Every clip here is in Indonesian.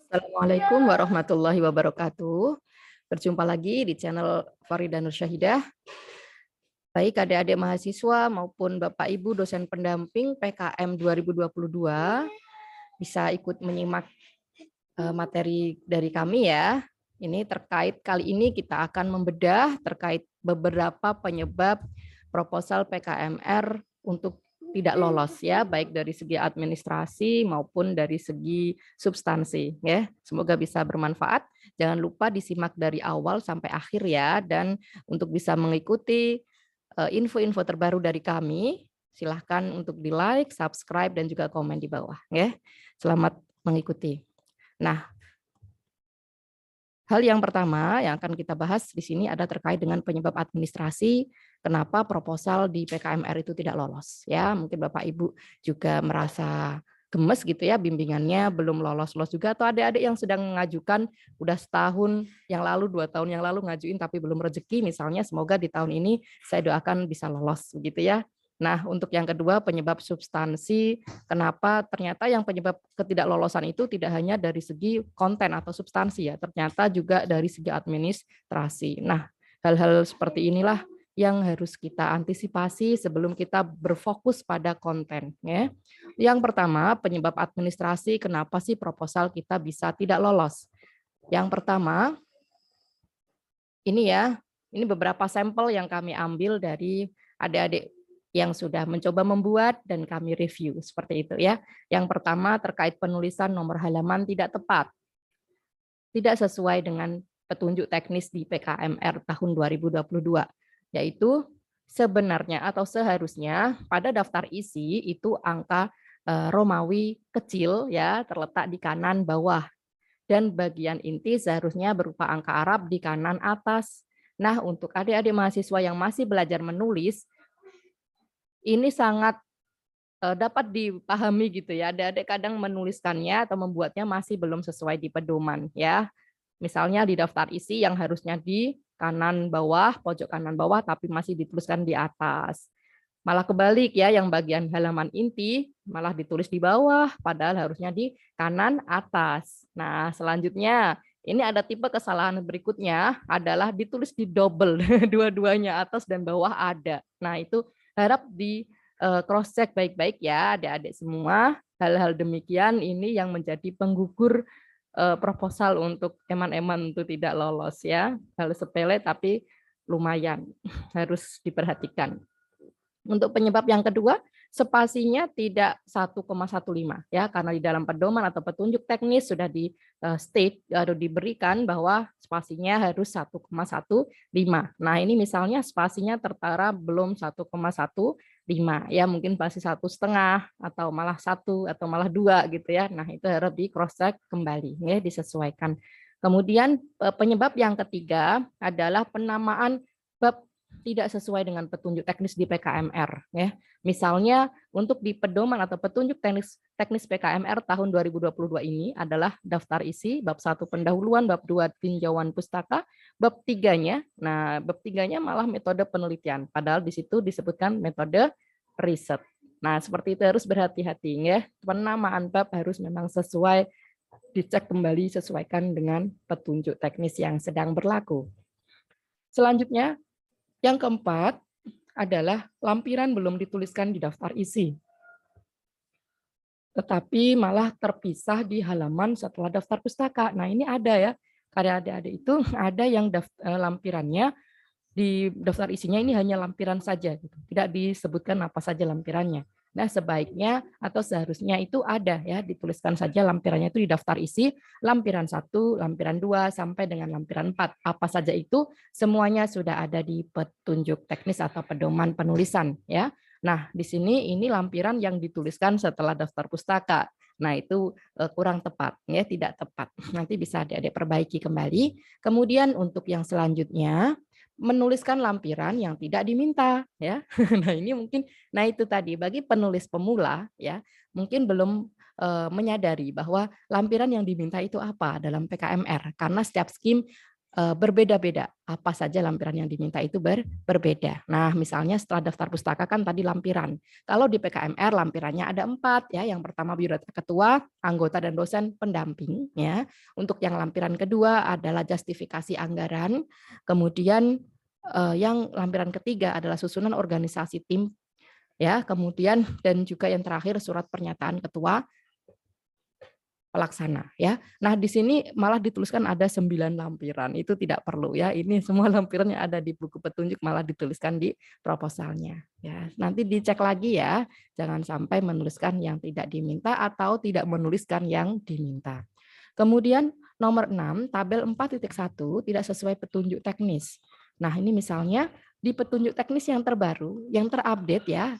Assalamualaikum warahmatullahi wabarakatuh. Berjumpa lagi di channel Farida Nur Syahidah. Baik adik-adik mahasiswa maupun Bapak Ibu dosen pendamping PKM 2022 bisa ikut menyimak materi dari kami ya. Ini terkait kali ini kita akan membedah terkait beberapa penyebab proposal PKMR untuk tidak lolos ya, baik dari segi administrasi maupun dari segi substansi ya. Semoga bisa bermanfaat. Jangan lupa disimak dari awal sampai akhir ya, dan untuk bisa mengikuti info-info terbaru dari kami, silahkan untuk di-like, subscribe, dan juga komen di bawah ya. Selamat mengikuti. Nah, hal yang pertama yang akan kita bahas di sini ada terkait dengan penyebab administrasi, kenapa proposal di PKMR itu tidak lolos. Ya, mungkin Bapak Ibu juga merasa gemes gitu ya, bimbingannya belum lolos-lolos juga, atau adik-adik yang sedang mengajukan udah setahun yang lalu, 2 tahun yang lalu ngajuin tapi belum rezeki misalnya, semoga di tahun ini saya doakan bisa lolos begitu ya. Nah, untuk yang kedua penyebab substansi, kenapa ternyata yang penyebab ketidaklolosan itu tidak hanya dari segi konten atau substansi ya, ternyata juga dari segi administrasi. Nah, hal-hal seperti inilah yang harus kita antisipasi sebelum kita berfokus pada konten ya. Yang pertama, penyebab administrasi kenapa sih proposal kita bisa tidak lolos. Yang pertama, ini ya, ini beberapa sampel yang kami ambil dari adik-adik yang sudah mencoba membuat dan kami review seperti itu ya. Yang pertama terkait penulisan nomor halaman tidak tepat, tidak sesuai dengan petunjuk teknis di PKMR tahun 2022, yaitu sebenarnya atau seharusnya pada daftar isi itu angka Romawi kecil ya terletak di kanan bawah, dan bagian inti seharusnya berupa angka Arab di kanan atas. Nah, untuk adik-adik mahasiswa yang masih belajar menulis, ini sangat dapat dipahami gitu ya. Adik-adik kadang menuliskannya atau membuatnya masih belum sesuai di pedoman ya. Misalnya di daftar isi yang harusnya di kanan bawah, pojok kanan bawah, tapi masih dituliskan di atas. Malah kebalik ya, yang bagian halaman inti malah ditulis di bawah, padahal harusnya di kanan atas. Nah, selanjutnya ini ada tipe kesalahan berikutnya adalah ditulis di double, dua-duanya atas dan bawah ada. Nah, itu harap di cross check baik-baik ya adik-adik semua. Hal-hal demikian ini yang menjadi penggugur proposal untuk eman-eman untuk tidak lolos ya. Hal sepele tapi lumayan harus diperhatikan. Untuk penyebab yang kedua, spasinya tidak 1,15 ya, karena di dalam pedoman atau petunjuk teknis sudah di state atau diberikan bahwa spasinya harus 1,15. Nah, ini misalnya spasinya tertara belum 1,15 ya, mungkin masih 1,5 atau malah 1 atau malah 2 gitu ya. Nah, itu harus di cross check kembali ya, disesuaikan. Kemudian penyebab yang ketiga adalah penamaan bab tidak sesuai dengan petunjuk teknis di PKMR ya. Misalnya untuk di pedoman atau petunjuk teknis PKMR tahun 2022 ini adalah daftar isi, bab 1 pendahuluan, bab 2 tinjauan pustaka, bab 3-nya. Nah, bab 3-nya malah metode penelitian, padahal di situ disebutkan metode riset. Nah, seperti itu harus berhati-hati ya. Penamaan bab harus memang sesuai, dicek kembali, sesuaikan dengan petunjuk teknis yang sedang berlaku. Selanjutnya, yang keempat adalah lampiran belum dituliskan di daftar isi, tetapi malah terpisah di halaman setelah daftar pustaka. Nah, ini ada ya, karya adik-adik itu ada yang lampirannya di daftar isinya ini hanya lampiran saja, gitu. Tidak disebutkan apa saja lampirannya. Nah, sebaiknya atau seharusnya itu ada ya, dituliskan saja lampirannya itu di daftar isi, lampiran 1, lampiran 2, sampai dengan lampiran 4. Apa saja itu, semuanya sudah ada di petunjuk teknis atau pedoman penulisan ya. Nah, di sini ini lampiran yang dituliskan setelah daftar pustaka. Nah, itu kurang tepat ya, tidak tepat. Nanti bisa adik-adik perbaiki kembali. Kemudian untuk yang selanjutnya, menuliskan lampiran yang tidak diminta ya. Nah, ini mungkin itu tadi bagi penulis pemula ya, mungkin belum menyadari bahwa lampiran yang diminta itu apa dalam PKMR, karena setiap skim berbeda-beda. Apa saja lampiran yang diminta itu berbeda. Nah, misalnya setelah daftar pustaka kan tadi lampiran. Kalau di PKMR lampirannya ada 4 ya. Yang pertama biodata ketua, anggota dan dosen pendamping ya. Untuk yang lampiran kedua adalah justifikasi anggaran. Kemudian yang lampiran ketiga adalah susunan organisasi tim ya. Kemudian dan juga yang terakhir surat pernyataan ketua pelaksana ya. Nah, di sini malah dituliskan ada 9 lampiran. Itu tidak perlu ya. Ini semua lampiran yang ada di buku petunjuk malah dituliskan di proposalnya ya. Nanti dicek lagi ya. Jangan sampai menuliskan yang tidak diminta atau tidak menuliskan yang diminta. Kemudian nomor 6, tabel 4.1 tidak sesuai petunjuk teknis. Nah, ini misalnya di petunjuk teknis yang terbaru, yang terupdate ya,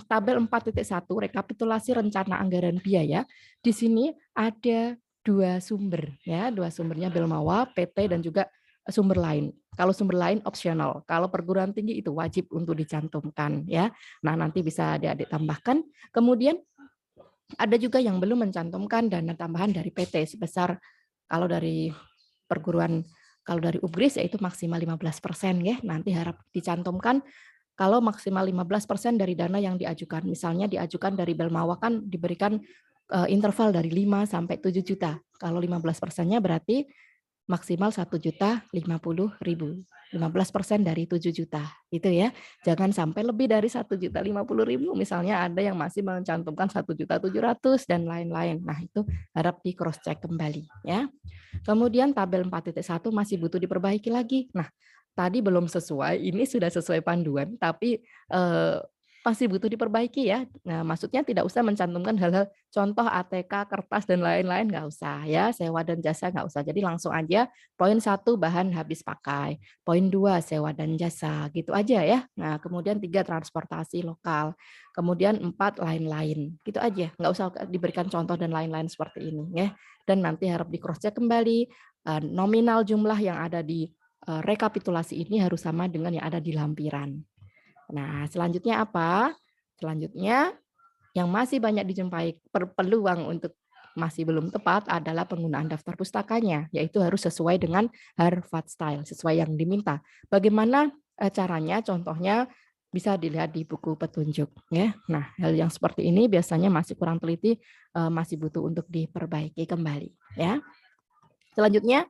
tabel 4.1 rekapitulasi rencana anggaran biaya. Di sini ada 2 sumber ya, 2 sumbernya Belmawa, PT dan juga sumber lain. Kalau sumber lain opsional, kalau perguruan tinggi itu wajib untuk dicantumkan ya. Nah, nanti bisa adik-adik tambahkan. Kemudian ada juga yang belum mencantumkan dana tambahan dari PT sebesar kalau dari perguruan kalau dari UGRIS yaitu maksimal 15% ya. Nanti harap dicantumkan kalau maksimal 15% dari dana yang diajukan. Misalnya diajukan dari Belmawa kan diberikan interval dari 5 sampai 7 juta. Kalau 15%-nya berarti maksimal 1.050.000. 15% dari 7 juta. Itu ya. Jangan sampai lebih dari 1.050.000. Misalnya ada yang masih mencantumkan 1.700.000 dan lain-lain. Nah, itu harap di cross check kembali ya. Kemudian tabel 4.1 masih butuh diperbaiki lagi. Nah, tadi belum sesuai, ini sudah sesuai panduan, tapi masih butuh diperbaiki ya. Nah, maksudnya tidak usah mencantumkan hal-hal contoh ATK, kertas, dan lain-lain, nggak usah ya. Sewa dan jasa nggak usah. Jadi langsung aja poin 1 bahan habis pakai. Poin 2 sewa dan jasa, gitu aja ya. Nah, kemudian 3 transportasi lokal. Kemudian 4 lain-lain. Gitu aja. Nggak usah diberikan contoh dan lain-lain seperti ini ya. Dan nanti harap di cross check kembali nominal jumlah yang ada di rekapitulasi ini harus sama dengan yang ada di lampiran. Nah, selanjutnya apa? Selanjutnya yang masih banyak dijumpai peluang untuk masih belum tepat adalah penggunaan daftar pustakanya, yaitu harus sesuai dengan Harvard Style, sesuai yang diminta. Bagaimana caranya? Contohnya bisa dilihat di buku petunjuk ya. Nah, hal yang seperti ini biasanya masih kurang teliti, masih butuh untuk diperbaiki kembali ya. Selanjutnya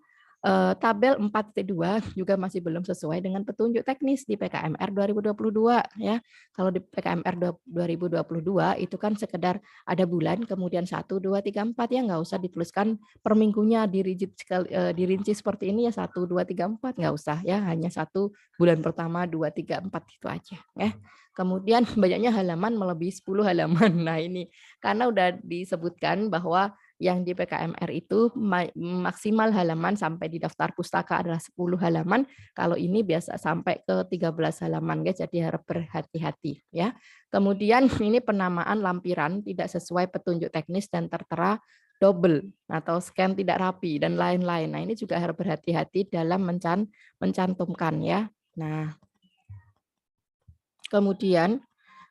tabel 4.2 juga masih belum sesuai dengan petunjuk teknis di PKMR 2022 ya. Kalau di PKMR 2022 itu kan sekedar ada bulan kemudian 1 2 3 4 ya, nggak usah dituliskan per minggunya dirinci seperti ini ya 1 2 3 4 nggak usah ya, hanya 1 bulan pertama 2 3 4 gitu aja ya. Kemudian banyaknya halaman melebihi 10 halaman. Nah, ini karena udah disebutkan bahwa yang di PKMR itu maksimal halaman sampai di daftar pustaka adalah 10 halaman. Kalau ini biasa sampai ke 13 halaman, guys. Jadi harap berhati-hati ya. Kemudian ini penamaan lampiran tidak sesuai petunjuk teknis dan tertera double atau scan tidak rapi dan lain-lain. Nah, ini juga harap berhati-hati dalam mencantumkan ya. Nah, kemudian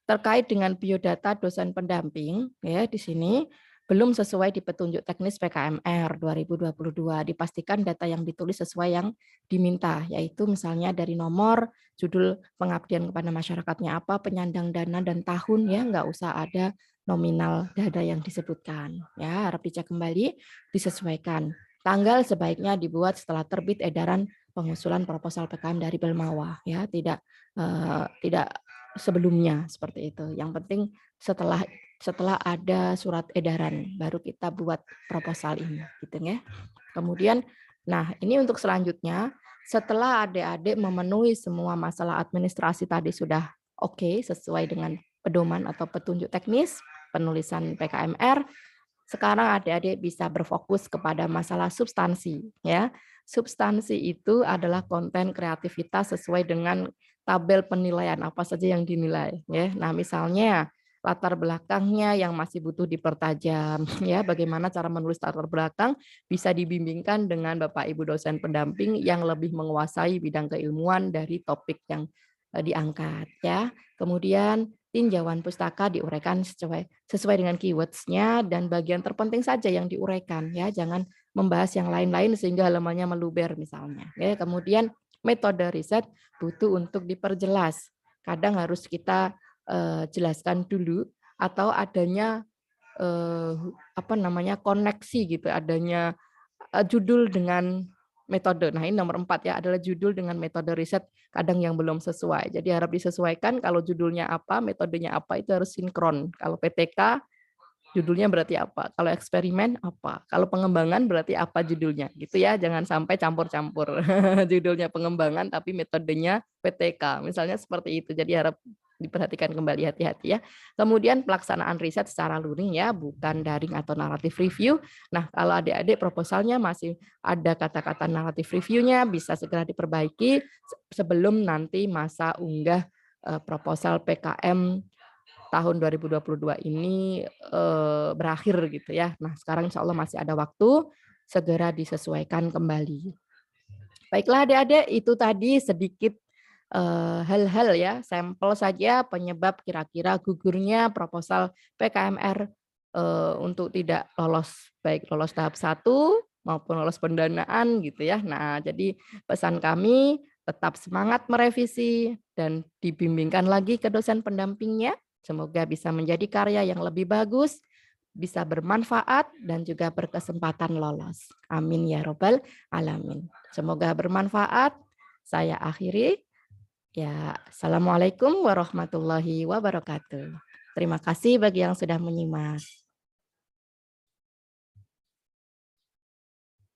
terkait dengan biodata dosen pendamping ya di sini belum sesuai di petunjuk teknis PKMR 2022. Dipastikan data yang ditulis sesuai yang diminta, yaitu misalnya dari nomor, judul pengabdian kepada masyarakatnya apa, penyandang dana dan tahun ya, nggak usah ada nominal dana yang disebutkan. Ya, harap dicek kembali, disesuaikan. Tanggal sebaiknya dibuat setelah terbit edaran pengusulan proposal PKM dari Belmawa ya, tidak sebelumnya seperti itu. Yang penting setelah ada surat edaran baru kita buat proposal ini gitu ya. Kemudian nah, ini untuk selanjutnya setelah adik-adik memenuhi semua masalah administrasi tadi sudah oke sesuai dengan pedoman atau petunjuk teknis penulisan PKMR, sekarang adik-adik bisa berfokus kepada masalah substansi ya. Substansi itu adalah konten kreativitas sesuai dengan tabel penilaian apa saja yang dinilai ya. Nah, misalnya latar belakangnya yang masih butuh dipertajam ya, bagaimana cara menulis latar belakang bisa dibimbingkan dengan Bapak Ibu dosen pendamping yang lebih menguasai bidang keilmuan dari topik yang diangkat ya. Kemudian tinjauan pustaka diuraikan sesuai dengan keywords-nya dan bagian terpenting saja yang diuraikan ya, jangan membahas yang lain-lain sehingga halamannya meluber misalnya. Ya, kemudian metode riset butuh untuk diperjelas. Kadang harus kita jelaskan dulu atau adanya koneksi gitu, adanya judul dengan metode. Nah, ini nomor 4 ya, adalah judul dengan metode riset kadang yang belum sesuai. Jadi harap disesuaikan kalau judulnya apa, metodenya apa itu harus sinkron. Kalau PTK judulnya berarti apa? Kalau eksperimen apa? Kalau pengembangan berarti apa judulnya? Gitu ya, jangan sampai campur-campur. Judulnya pengembangan tapi metodenya PTK. Misalnya seperti itu. Jadi harap diperhatikan kembali, hati-hati ya. Kemudian pelaksanaan riset secara luring ya, bukan daring atau naratif review. Nah, kalau adik-adik proposalnya masih ada kata-kata naratif reviewnya, bisa segera diperbaiki sebelum nanti masa unggah proposal PKM tahun 2022 ini berakhir gitu ya. Nah, sekarang insya Allah masih ada waktu, segera disesuaikan kembali. Baiklah adik-adik, itu tadi sedikit hal-hal ya, sampel saja penyebab kira-kira gugurnya proposal PKMR untuk tidak lolos, baik lolos tahap 1 maupun lolos pendanaan gitu ya. Nah, jadi pesan kami tetap semangat merevisi dan dibimbingkan lagi ke dosen pendampingnya. Semoga bisa menjadi karya yang lebih bagus, bisa bermanfaat dan juga berkesempatan lolos. Amin ya robbal alamin. Semoga bermanfaat. Saya akhiri. Ya, assalamualaikum warahmatullahi wabarakatuh. Terima kasih bagi yang sudah menyimak.